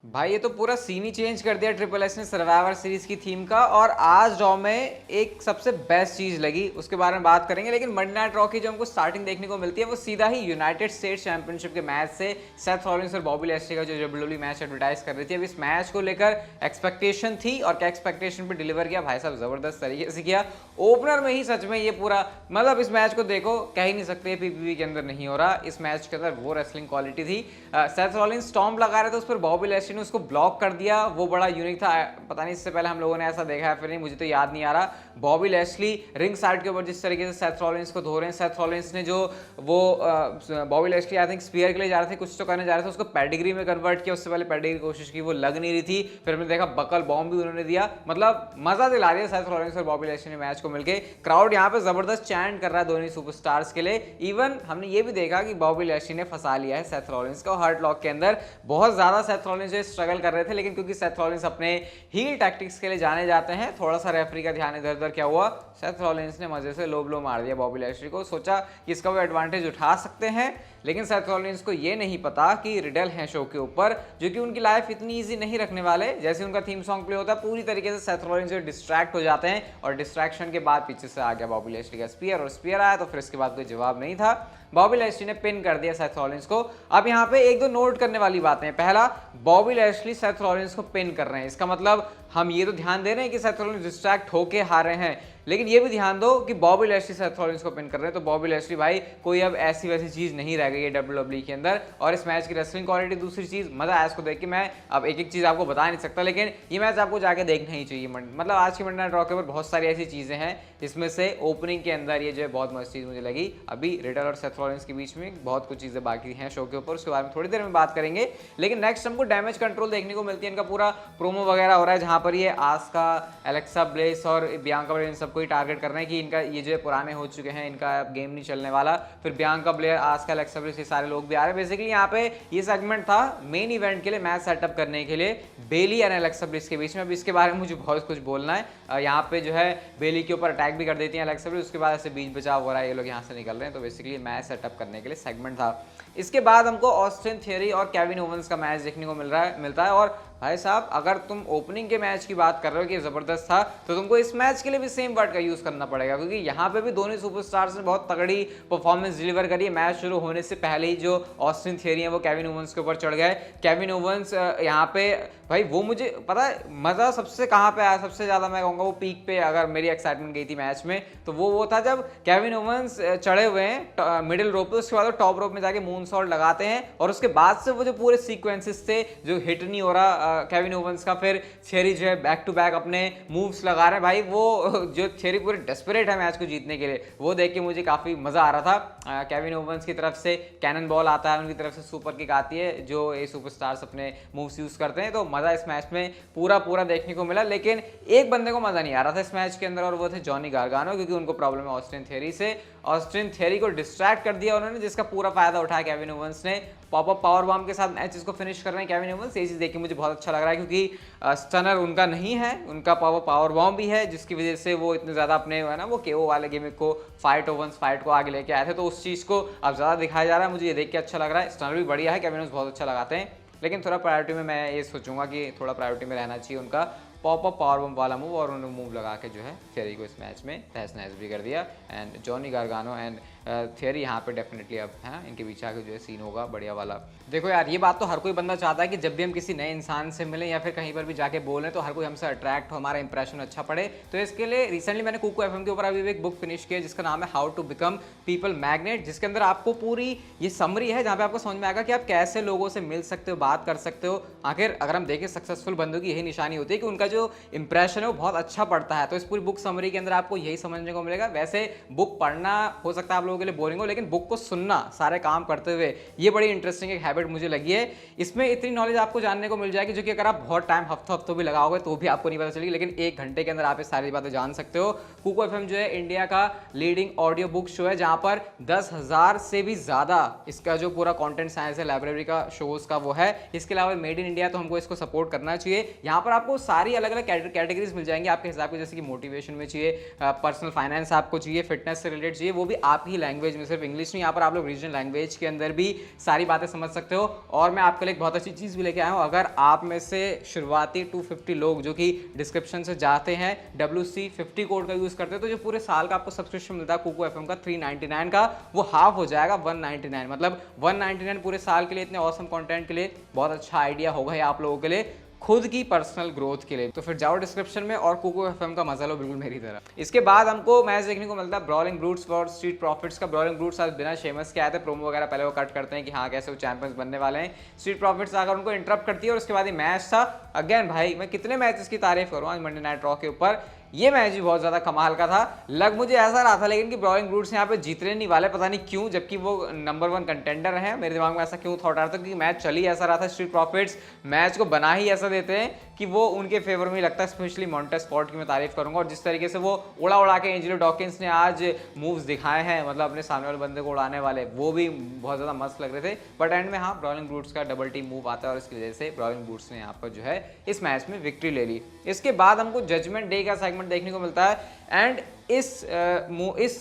भाई ये तो पूरा सीन ही चेंज कर दिया ट्रिपल एस ने सर्वाइवर सीरीज की थीम का। और आज रॉ में एक सबसे बेस्ट चीज लगी, उसके बारे में बात करेंगे। लेकिन मंडे नाइट रॉ की जो हमको स्टार्टिंग देखने को मिलती है वो सीधा ही यूनाइटेड स्टेट्स चैंपियनशिप के मैच से सेथ रॉलिंस और बॉबी लैशली का जो डब्ल्यूडब्ल्यूई मैच एडवर्टाइज कर रही थी। अब इस मैच को लेकर एक्सपेक्टेशन थी और क्या एक्सपेक्टेशन पे डिलीवर किया भाई साहब, जबरदस्त तरीके से किया। ओपनर में ही सच में ये पूरा मतलब इस मैच को देखो, कह ही नहीं सकते पीपीवी के अंदर नहीं हो रहा। इस मैच के अंदर वो रेसलिंग क्वालिटी थी। सेथ रॉलिंस स्टॉम्प लगा रहे थे, उस पर बॉबी लैशली ने उसको ब्लॉक कर दिया, वो बड़ा यूनिक था। पता नहीं इससे पहले हम लोगों ने ऐसा देखा है फिर नहीं, मुझे तो याद नहीं आ रहा। बॉबी लैशली रिंग साइड के ऊपर जिस तरीके से सेथ रॉलिंस को धो रहे हैं, सेथ रॉलिंस ने जो वो Bobby Lashley I think spear के लिए जा रहे थे, कुछ तो करने जा रहे थे, उसको पेडिग्री में कन्वर्ट किया। उससे पहले पेडिग्री की कोशिश की, वो लग नहीं रही थी। फिर हमने देखा बकल बॉम्ब भी उन्होंने दिया। मतलब मजा दिला दिया सेथ रॉलिंस और बॉबी लैशली ने मैच को मिलकर। क्राउड यहाँ पे जबरदस्त चैंट कर रहा है दोनों सुपरस्टार्स के लिए। इवन हमने ये भी देखा कि बॉबी लैशली ने फंसा लिया है सेथ रॉलिंस को हर्ट लॉक के अंदर। बहुत ज्यादा सेथ रॉलिंस जो स्ट्रगल कर रहे थे, लेकिन क्योंकि सेथ रॉलिंस अपने हील टैक्टिक्स के लिए जाने जाते हैं, थोड़ा सा रेफरी का ध्यान इधर उधर क्या हुआ, सेथ रॉलिंस ने मजे से लो ब्लो मार दिया बॉबी लैशली को। सोचा कि इसका वो एडवांटेज उठा सकते हैं, लेकिन सेथ रॉलिंस को ये नहीं पता कि रिडल हैं शो के ऊपर, जो कि उनकी लाइफ इतनी इजी नहीं रखने वाले। जैसे उनका थीम सॉन्ग प्ले होता है, पूरी तरीके से सेथ रॉलिंस जो डिस्ट्रैक्ट हो जाते हैं, और डिस्ट्रैक्शन के बाद पीछे से आ गया बॉबी लैशली का स्पीयर, और स्पीयर आया तो फिर इसके बाद कोई जवाब नहीं था। बॉबी लैशली ने पिन कर दिया सेथ रॉलिंस को। अब यहाँ पे एक दो नोट करने वाली बातें हैं। पहला, बॉबी लैशली सेथ रॉलिंस को पिन कर रहे हैं, इसका मतलब हम ये तो ध्यान दे रहे हैं कि सेथ रॉलिंस डिस्ट्रैक्ट होके हार रहे हैं, लेकिन ये भी ध्यान दो कि बॉबी लैशली सेथ रॉलिंस को पिन कर रहे हैं। तो बॉबी लैशली भाई कोई अब ऐसी वैसी चीज नहीं रह गई है डब्ल्यूडब्ल्यूई के अंदर। और इस मैच की रेसलिंग क्वालिटी, दूसरी चीज मजा आया इसको देख के। मैं अब एक एक चीज आपको बता नहीं सकता, लेकिन ये मैच आपको जाके देखना ही चाहिए। मतलब आज की मंडे नाइट रॉ के ऊपर बहुत सारी ऐसी चीजें हैं, जिसमें से ओपनिंग के अंदर ये जो है बहुत मस्त चीज मुझे लगी। अभी रिडल और सेथ रॉलिंस के बीच में बहुत कुछ चीजें बाकी हैं शो के ऊपर, उसके बारे में थोड़ी देर में बात करेंगे। लेकिन नेक्स्ट हमको डैमेज कंट्रोल देखने को मिलती है। इनका पूरा प्रोमो वगैरह हो रहा है, जहां पर ये आस्का, एलेक्सा ब्लेस और बियांका ब्लेयर इन सबको ही टारगेट कर रहे हैं कि इनका ये जो है पुराने हो चुके हैं, इनका अब गेम नहीं चलने वाला। फिर Bianca Blair, Asuka, Alexa Bliss, ये सारे लोग भी आ रहे हैं। बेसिकली यहाँ पे ये सेगमेंट था मेन इवेंट के लिए, मैच सेटअप करने के लिए बेली और एलेक्सा ब्लेस के बीच में। अब इसके बारे में मुझे बहुत कुछ बोलना है। यहाँ पे जो है बेली के ऊपर अटैक भी कर देती है एलेक्सा ब्लेस, उसके बाद ऐसे बीच बचाव हो रहा है, ये लोग यहाँ से निकल रहे हैं। तो बेसिकली मैच सेटअप करने के लिए सेगमेंट था। इसके बाद हमको ऑस्टिन थियरी और केविन ओवेंस का मैच देखने को मिलता है। और भाई साहब, अगर तुम ओपनिंग के मैच की बात कर रहे हो कि जबरदस्त था, तो तुमको इस मैच के लिए भी सेम वर्ड का यूज करना पड़ेगा, क्योंकि यहाँ पे भी दोनों सुपरस्टार्स ने बहुत तगड़ी परफॉर्मेंस डिलीवर करी है। मैच शुरू होने से पहले ही जो ऑस्टिन थियरी है वो केविन ओवेंस के ऊपर चढ़ गए। केविन ओवेंस यहाँ पे भाई, वो मुझे पता है मजा सबसे कहाँ पे आया, सबसे ज्यादा मैं कहूँगा वो पीक पे अगर मेरी एक्साइटमेंट गई थी मैच में, तो वो था जब केविन ओवेंस चढ़े हुए हैं मिडिल रोप पे, उसके बाद वो टॉप रोप में जाके मून सॉल्ट लगाते हैं, और उसके बाद से वो जो पूरे सीक्वेंसेस थे, जो हिट नहीं हो रहा केविन ओवेंस का, फिर थियरी जो है बैक टू बैक अपने मूव्स लगा रहे हैं। भाई वो जो थियरी पूरे डेस्परेट है मैच को जीतने के लिए, वो देख के मुझे काफी मजा आ रहा था। केविन ओवेंस की तरफ से कैनन बॉल आता है, उनकी तरफ से सुपर किक आती है, जो ये सुपरस्टार्स अपने मूव्स यूज करते हैं। तो मजा इस मैच में पूरा देखने को मिला। लेकिन एक बंदे को मजा नहीं आ रहा था इस मैच के अंदर, और वो थे जॉनी गार्गानो, क्योंकि उनको प्रॉब्लम है ऑस्टिन थियरी से। ऑस्टिन थियरी को डिस्ट्रैक्ट कर दिया उन्होंने, जिसका पूरा फायदा उठाया केविन ओवेंस ने। पॉपअप पावर बॉम्ब के साथ मैच इसको फिनिश कर रहे हैं केविन ओवेंस। ये चीज देख के मुझे बहुत अच्छा लग रहा है, क्योंकि स्टनर उनका नहीं है, उनका पावर बॉम्ब भी है, जिसकी वजह से वो इतने ज्यादा अपने है ना वो केओ वाले गेमिक को, फाइट ओवेंस फाइट को आगे लेके आए थे। तो उस चीज को अब ज्यादा दिखाया जा रहा है, मुझे ये देख के अच्छा लग रहा है। स्टनर भी बढ़िया है, केविन ओवेंस बहुत अच्छा लगाते हैं, लेकिन थोड़ा प्रायोरिटी में मैं ये सोचूंगा कि थोड़ा प्रायोरिटी में रहना चाहिए उनका पॉपअप पावर बम वाला मूव, और उन्होंने मूव लगा के जो है थियरी को इस मैच में तहस नहस भी कर दिया। And Johnny Gargano and theory यहाँ पे डेफिनेटली अब है इनके बीच आके जो है सीन होगा बढ़िया वाला। देखो यार, ये बात तो हर कोई बंदा चाहता है कि जब भी हम किसी नए इंसान से मिलें या फिर कहीं पर भी जाके बोलें, तो हर कोई हमसे अट्रैक्ट हो, हमारा इंप्रेशन अच्छा पड़े। तो इसके लिए रिसेंटली मैंने कुकू एफएम के ऊपर अभी एक बुक फिनिश किया, जिसका नाम है how to become people magnet, जिसके अंदर आपको पूरी ये समरी है, जहाँ पे आपको समझ में आएगा कि आप कैसे लोगों से मिल सकते हो, बात कर सकते हो। आखिर अगर हम देखें सक्सेसफुल बंदों की यही निशानी होती है कि उनका जो इंप्रेशन है वो बहुत अच्छा पड़ता है। तो इस पूरी बुक समरी के अंदर आपको यही समझने को मिलेगा। वैसे बुक पढ़ना हो सकता है आप लोगों के लिए बोरिंग हो, लेकिन बुक को सुनना सारे काम करते हुए, ये बड़ी इंटरेस्टिंग एक हैबिट मुझे लगी है। इसमें इतनी नॉलेज आपको जानने को मिल जाएगी, जो कि अगर आप बहुत टाइम हफ्तों भी लगाओगे तो भी आपको नहीं पता चलेगी, लेकिन एक घंटे के अंदर आप ये सारी बातें जान सकते हो। कुकू एफएम जो है इंडिया का लीडिंग ऑडियो बुक शो है, जहां पर 10,000 से भी ज्यादा इसका जो पूरा कंटेंट साइंस है, लाइब्रेरी का शोज का वो है। इसके अलावा मेड इन इंडिया, तो हमको इसको सपोर्ट करना चाहिए। यहाँ पर आपको सारी अलग अलग कैटेगरीज मिल जाएंगी आपके हिसाब के, जैसे कि मोटिवेशन में चाहिए, पर्सनल फाइनेंस आपको चाहिए, फिटनेस से रिलेटेड चाहिए, वो भी आप ही ही लैंग्वेज में, सिर्फ इंग्लिश नहीं, यहाँ पर आप लोग रीजनल लैंग्वेज के अंदर भी सारी बातें समझ सकते हो। और मैं आपके लिए एक बहुत अच्छी चीज़ भी लेके आया हूँ, अगर आप में से शुरुआती 250 लोग जो कि डिस्क्रिप्शन से जाते हैं WC50 कोड का यूज़ करते हैं, तो जो पूरे साल का आपको सब्सक्रिप्शन मिलता है कुकू FM का 399 का, वो हाफ हो जाएगा 199। मतलब 199 पूरे साल के लिए इतने ऑसम कंटेंट के लिए बहुत अच्छा आइडिया होगा ये आप लोगों के लिए, खुद की पर्सनल ग्रोथ के लिए। तो फिर जाओ डिस्क्रिप्शन में और कुकू FM का मजा लो बिल्कुल मेरी तरह। इसके बाद हमको मैच देखने को मिलता है ब्रॉलिंग ब्रूट्स और स्ट्रीट प्रॉफिट्स का। ब्रॉलिंग ब्रूट्स आज बिना शेमस के आए थे, प्रोमो वगैरह पहले वो कट करते हैं कि हाँ कैसे वो चैंपियंस बनने वाले हैं। स्ट्रीट प्रॉफिट्स आकर उनको इंटरप्ट करती है और उसके बाद ये मैच था। अगेन भाई मैं कितने मैचेस की तारीफ करूँ आज मंडे नाइट रॉ के ऊपर, ये मैच भी बहुत ज़्यादा कमाल का था। लग मुझे ऐसा रहा था लेकिन कि ब्रॉलिंग ब्रूट्स यहाँ पे जीतने नहीं वाले, पता नहीं क्यों, जबकि वो नंबर 1 कंटेंडर हैं। मेरे दिमाग में ऐसा क्यों थॉट आ रहा था, क्योंकि मैच चल ही ऐसा रहा था। स्ट्रीट प्रॉफिट्स मैच को बना ही ऐसा देते हैं कि वो उनके फेवर में ही लगता है। स्पेशली मॉन्टेस स्पॉट की मैं तारीफ करूंगा, और जिस तरीके से वो उड़ा के एंजेलो डॉकिंस ने आज मूव्स दिखाए हैं, मतलब अपने सामने वाले बंदे को उड़ाने वाले, वो भी बहुत ज़्यादा मस्त लग रहे थे। बट एंड में हाँ ब्रॉलिंग ब्रूट्स का डबल टीम मूव आता है और इसकी वजह से ब्रॉलिंग ब्रूट्स ने यहाँ पर जो है इस मैच में विक्ट्री ले ली। इसके बाद हमको जजमेंट डे का सेगमेंट देखने को मिलता है। एंड इस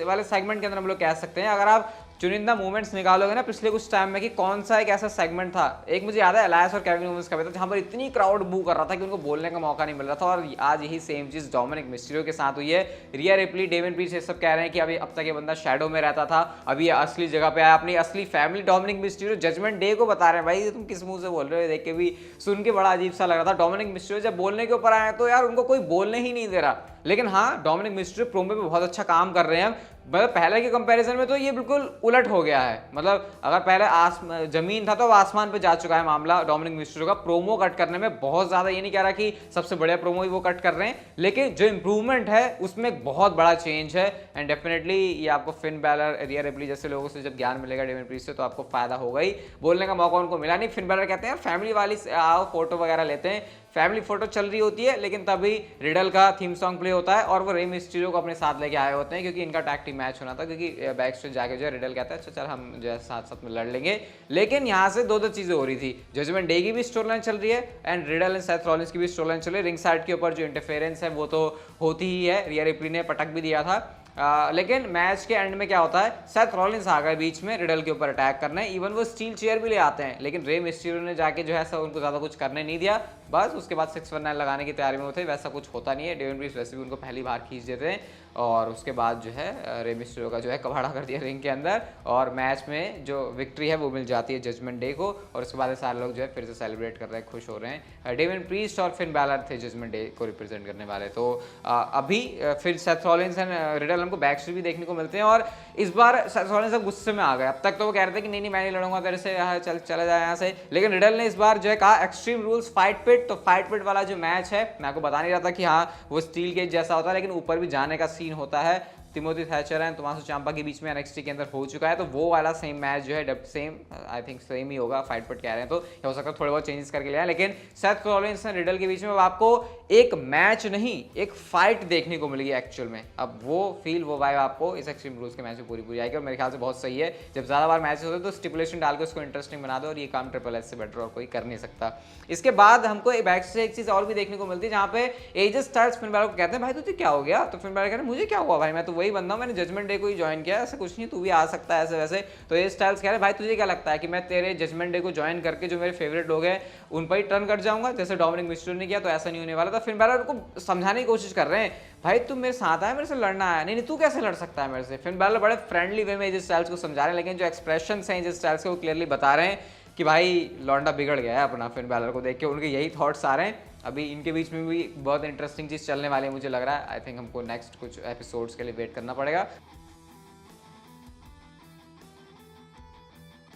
वाले सेगमेंट के अंदर हम लोग कह सकते हैं, अगर आप चुनिंदा मूवमेंट्स निकालोगे ना पिछले कुछ टाइम में कि कौन सा एक ऐसा सेगमेंट था, एक मुझे याद है एलायस और केविन ओवेंस का भी था, जहां पर इतनी क्राउड बू कर रहा था कि उनको बोलने का मौका नहीं मिल रहा था। और आज यही सेम चीज डोमिनिक मिस्टीरियो के साथ हुई है। रिया रिप्ली, डेविन पीस, ये सब कह रहे हैं कि अभी अब तक ये बंदा शैडो में रहता था, अभी ये असली जगह पे आया, अपनी असली family. Dominik Mysterio Judgment Day को बता रहे हैं, भाई तुम किस मुंह से बोल रहे हो, देख के भी सुन के बड़ा अजीब सा लग रहा था। डोमिनिक मिस्टीरियो जब बोलने के ऊपर आए तो यार उनको कोई बोलने ही नहीं दे रहा। लेकिन हाँ डोमिनिक मिस्टीरियो प्रोमो पे बहुत अच्छा काम कर रहे हैं। मतलब पहले के कंपैरिजन में तो ये बिल्कुल उलट हो गया है। मतलब अगर पहले जमीन था तो आसमान पे जा चुका है मामला डोमिनिक मिस्टीरियो का प्रोमो कट करने में। बहुत ज्यादा ये नहीं कह रहा कि सबसे बढ़िया प्रोमो ही वो कट कर रहे हैं, लेकिन जो इंप्रूवमेंट है उसमें एक बहुत बड़ा चेंज है। एंड डेफिनेटली ये आपको फिन बैलर, रिया रिप्ली जैसे लोगों से जब ज्ञान मिलेगा डेविन प्रीस से, तो आपको फायदा होगा ही। बोलने का मौका उनको मिला नहीं। फिन बैलर कहते हैं फैमिली वाली आओ फोटो वगैरह लेते हैं, फैमिली फोटो चल रही होती है, लेकिन तभी रिडल का थीम सॉन्ग प्ले होता है और वो रे मिस्टीरियो को अपने साथ लेके आए होते हैं, क्योंकि इनका टैग टीम मैच होना था। क्योंकि बैक स्टेज जाके जो है रिडल कहता है अच्छा चल हम जो है साथ साथ में लड़ लेंगे। लेकिन यहाँ से दो चीजें हो रही थी, जजमेंट डे की भी स्टोरी लाइन चल रही है and riddle and Seth Rollins की भी स्टोरी लाइन चल रही है। रिंग साइड के ऊपर जो इंटरफेरेंस है वो तो होती ही है, रिया रिप्ली ने पटक भी दिया था। लेकिन मैच के एंड में क्या होता है, सेथ रॉलिंस आ गए बीच में रिडल के ऊपर अटैक करने, इवन वो स्टील चेयर भी ले आते हैं, लेकिन रे मिस्टीरियो ने जाके जो है सब उनको ज्यादा कुछ करने नहीं दिया। बस उसके बाद 619 लगाने की तैयारी में होते, वैसा कुछ होता नहीं है। डेविन प्रीस वैसे भी उनको पहली बार खींच देते हैं और उसके बाद जो है रे मिस्टीरियो का जो है कबाड़ा कर दिया रिंग के अंदर, और मैच में जो विक्ट्री है वो मिल जाती है जजमेंट डे को। और उसके बाद सारे लोग जो है फिर से सेलिब्रेट कर रहे हैं, खुश हो रहे हैं। डेविन प्रीस्ट और फिन बैलर थे जजमेंट डे को रिप्रेजेंट करने वाले। तो अभी फिर सेथ रॉलिंस एंड रिडल हमको बैक स्टेज भी देखने को मिलते हैं, और इस बार सेथ रॉलिंस गुस्से में आ गए। अब तक तो वो कह रहे थे कि नहीं मैं नहीं लड़ूंगा तेरे से, चला जाए यहाँ से, लेकिन रिडल ने इस बार जो है कहा एक्सट्रीम रूल्स फाइट पिट। तो फाइट पिट वाला जो मैच है, मैं आपको बता नहीं रहा था कि हाँ वो स्टील केज जैसा होता है, लेकिन ऊपर भी जाने का सीन होता है। Timothy Thatcher and Tommaso Champa के बीच में NXT के अंदर हो चुका है, तो वो वाला सेम मैच जो है सेम आई थिंक सेम ही होगा। फाइट पिट कह रहे हैं तो हो सकता है थोड़े बहुत चेंजेस करके लिया, लेकिन सेथ रॉलिंस एंड रिडल के बीच में आपको एक मैच नहीं एक फाइट देखने को मिलेगी एक्चुअल में। अब वो फील वो वाइब आपको इस एक्सट्रीम रूल्स के मैच में पूरी आएगी, और मेरे ख्याल से बहुत सही है। जब ज़्यादा बार मैचेस होते हैं तो स्टिपुलेशन डाल के उसको इंटरेस्टिंग बना दो, और ये काम ट्रिपल एच से बेटर और कोई कर नहीं सकता। इसके बाद हमको बैक से एक चीज़ और भी देखने को मिलती है, जहाँ पे एजे स्टाइल्स फिन बैलर को कहते हैं भाई तुझे क्या हो गया, तो फिन बैलर कहते हैं मुझे क्या हुआ भाई, मैं तो वही बंदा हूँ, मैंने जजमेंट डे को ही ज्वाइन किया, ऐसा कुछ नहीं, तू भी आ सकता है ऐसे वैसे। तो ये स्टाइल्स कह रहे हैं भाई तुझे क्या लगता है कि मैं तेरे जजमेंट डे को ज्वाइन करके जो मेरे फेवरेट लोग हैं उन पर ही टर्न कर जाऊंगा जैसे डोमिनिक मिस्टीरियो ने किया, तो ऐसा नहीं होने वाला था। फिन बैलर को समझाने की कोशिश कर रहे हैं भाई तुम मेरे साथ आए, मेरे से लड़ना है, नहीं तू कैसे लड़ सकता है मेरे से। फिन बैलर बड़े फ्रेंडली वे में एजे स्टाइल्स को समझा रहे हैं, लेकिन जो एक्सप्रेशन हैं एजे स्टाइल्स के वो क्लियरली बता रहे हैं कि भाई लौंडा बिगड़ गया है अपना। फिन बैलर को देख के उनके यही थॉट्स आ रहे हैं। अभी इनके बीच में भी बहुत इंटरेस्टिंग चीज़ चलने वाली है मुझे लग रहा है। आई थिंक हमको नेक्स्ट कुछ एपिसोड्स के लिए वेट करना पड़ेगा।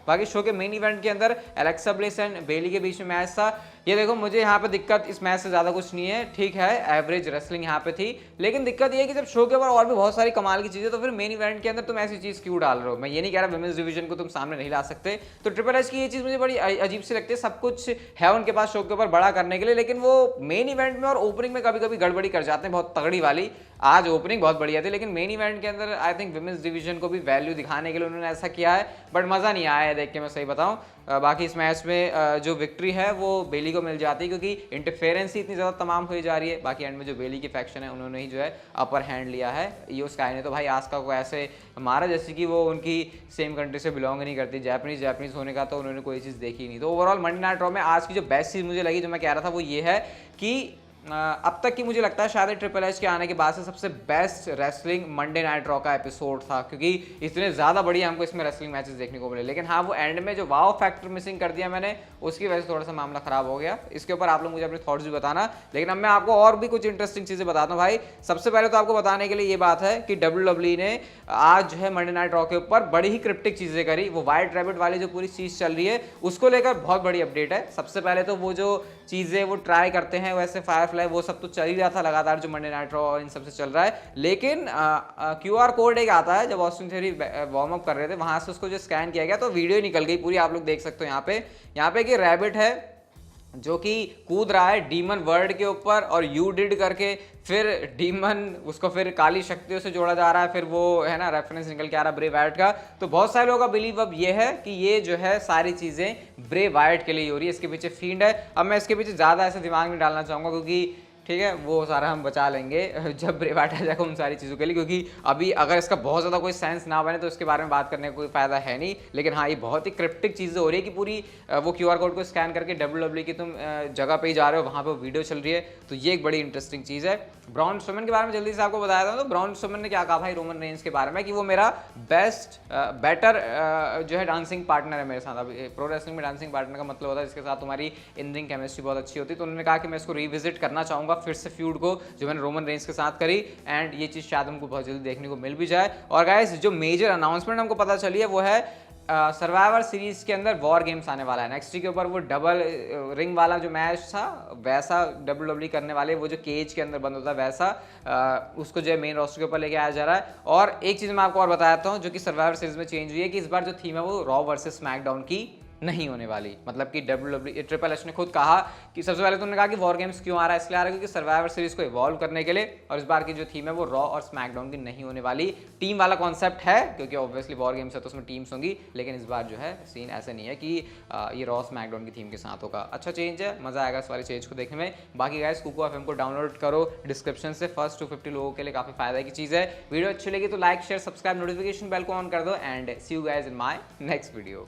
बाकी शो के मेन इवेंट के अंदर एलेक्सा ब्लिस एंड बेली के बीच में मैच था। ये देखो मुझे यहाँ पे दिक्कत इस मैच से ज़्यादा कुछ नहीं है, ठीक है एवरेज रेसलिंग यहाँ पे थी, लेकिन दिक्कत ये है कि जब शो के ऊपर और भी बहुत सारी कमाल की चीज़ें, तो फिर मेन इवेंट के अंदर तुम ऐसी चीज़ क्यों डाल रहे हो। मैं ये नहीं कह रहा विमेंस डिवीजन को तुम सामने नहीं ला सकते, तो ट्रिपल एच की ये चीज़ मुझे बड़ी अजीब सी लगती है। सब कुछ है उनके पास शो के ऊपर बड़ा करने के लिए, लेकिन वो मेन इवेंट में और ओपनिंग में कभी कभी गड़बड़ी कर जाते हैं बहुत तगड़ी वाली। आज ओपनिंग बहुत बढ़िया थी, लेकिन मेन इवेंट के अंदर आई थिंक विमेंस डिवीजन को भी वैल्यू दिखाने के लिए उन्होंने ऐसा किया है, बट मज़ा नहीं आया है देख के, मैं सही बताऊँ। बाकी इस मैच में जो विक्ट्री है वो बेली को मिल जाती है, क्योंकि इंटरफेरेंस ही इतनी ज़्यादा तमाम हुई जा रही है। बाकी एंड में जो बेली की फैक्शन है उन्होंने ही जो है अपर हैंड लिया है। ईओ स्काई ने तो भाई आस्का को ऐसे मारा जैसे कि वो उनकी सेम कंट्री से बिलोंग नहीं करती, जापानीज होने का तो उन्होंने कोई चीज़ देखी नहीं। तो ओवरऑल मंडे नाइट रॉ में आज की जो बेस्ट चीज़ मुझे लगी, जो मैं कह रहा था, वो ये है कि अब तक की मुझे लगता है शायद ट्रिपल एच के आने के बाद से सबसे best wrestling Monday night raw का एपिसोड था, क्योंकि इतने ज़्यादा बढ़िया हमको इसमें रेसलिंग मैचेस देखने को मिले। लेकिन हाँ, वो एंड में जो वाव फैक्टर मिसिंग कर दिया मैंने, उसकी वजह से थोड़ा सा मामला खराब हो गया। इसके ऊपर आप लोग मुझे अपने थॉट्स भी बताना। लेकिन अब मैं आपको और भी कुछ इंटरेस्टिंग चीज़ें बताता हूँ भाई। सबसे पहले तो आपको बताने के लिए ये बात है कि WWE ने आज जो है मंडे नाइट रॉ के ऊपर बड़ी ही क्रिप्टिक चीज़ें करी। वो व्हाइट रैबिट वाली जो पूरी चीज़ चल रही है उसको लेकर बहुत बड़ी अपडेट है। सबसे पहले तो वो जो चीज़ें वो ट्राई करते हैं वैसे फायरफ्लाई वो सब तो चल ही रहा था लगातार, जो मंडे नाइट रॉ और इन सबसे चल रहा है। लेकिन QR कोड एक आता है, जब ऑस्टिन थ्योरी वार्म अप कर रहे थे वहां से उसको जो स्कैन किया गया तो वीडियो निकल गई पूरी, आप लोग देख सकते हो यहाँ पे कि रैबिट है जो कि कूद रहा है डीमन वर्ड के ऊपर, और यू डिड करके फिर डीमन उसको फिर काली शक्तियों से जोड़ा जा रहा है। फिर वो है ना रेफरेंस निकल के आ रहा है ब्रे वाइट का। तो बहुत सारे लोगों का बिलीव अब ये है कि ये जो है सारी चीज़ें ब्रे वाइट के लिए हो रही है, इसके पीछे फील्ड है। अब मैं इसके पीछे ज़्यादा ऐसे दिमाग में डालना चाहूँगा, क्योंकि ठीक है वो सारा हम बचा लेंगे जब ब्रे वाइट आ जाएगा उन सारी चीज़ों के लिए, क्योंकि अभी अगर इसका बहुत ज़्यादा कोई सेंस ना बने तो इसके बारे में बात करने का कोई फायदा है नहीं। लेकिन हाँ, ये बहुत ही क्रिप्टिक चीज़ें हो रही है कि पूरी वो QR कोड को स्कैन करके WWE की तुम जगह पे ही जा रहे हो, वहाँ पे वीडियो चल रही है। तो ये एक बड़ी इंटरेस्टिंग चीज़ है। ब्रॉन स्ट्रोमैन के बारे में जल्दी से आपको बताया था। तो ब्रॉन स्ट्रोमैन ने क्या कहा भाई रोमन रेंज के बारे में कि वो मेरा बेटर जो है डांसिंग पार्टनर है मेरे साथ। अभी प्रो रेसलिंग में डांसिंग पार्टनर का मतलब होता है जिसके साथ तुम्हारी इन रिंग केमिस्ट्री बहुत अच्छी होती है। तो उन्होंने कहा कि मैं इसको रिविजिट करना चाहूँगा फिर से फ्यूड को जो मैंने रोमन रेंज के साथ करी, एंड ये चीज़ शायद हमको बहुत जल्दी देखने को मिल भी जाए। और गाइस जो मेजर अनाउंसमेंट हमको पता चली है वो है सर्वाइवर सीरीज के अंदर वॉर गेम्स आने वाला है। नेक्स्ट के ऊपर वो डबल रिंग वाला जो मैच था वैसा WWE करने वाले, वो जो केज के अंदर बंद होता है वैसा उसको जो है मेन रोस्टर के ऊपर लेके आया जा रहा है। और एक चीज़ मैं आपको और बताता हूँ जो कि सर्वाइवर सीरीज में चेंज हुई है कि इस बार जो थीम है वो रॉ वर्सेस स्मैकडाउन की नहीं होने वाली। मतलब कि WWE ट्रिपल एच ने खुद कहा कि सबसे पहले तो उन्होंने कहा कि वॉर गेम्स क्यों आ रहा है, इसलिए आ रहा है क्योंकि सर्वाइवर सीरीज को इवॉल्व करने के लिए, और इस बार की जो थीम है वो रॉ और स्मैकडाउन की नहीं होने वाली। टीम वाला कॉन्सेप्ट है क्योंकि ऑब्वियसली वॉर गेम्स है तो उसमें टीम्स होंगी, लेकिन इस बार जो है सीन ऐसे नहीं है कि ये रॉ स्मैकडाउन की थीम के साथ होगा। अच्छा चेंज है, मजा आएगा इस वाले चेंज को देखने में। बाकी गाइस कुकू FM को डाउनलोड करो डिस्क्रिप्शन से, फर्स्ट 250 लोगों के लिए काफी फायदा की चीज है। वीडियो अच्छी लगी तो like share subscribe notification bell को ऑन कर दो, and see you guys in my next video.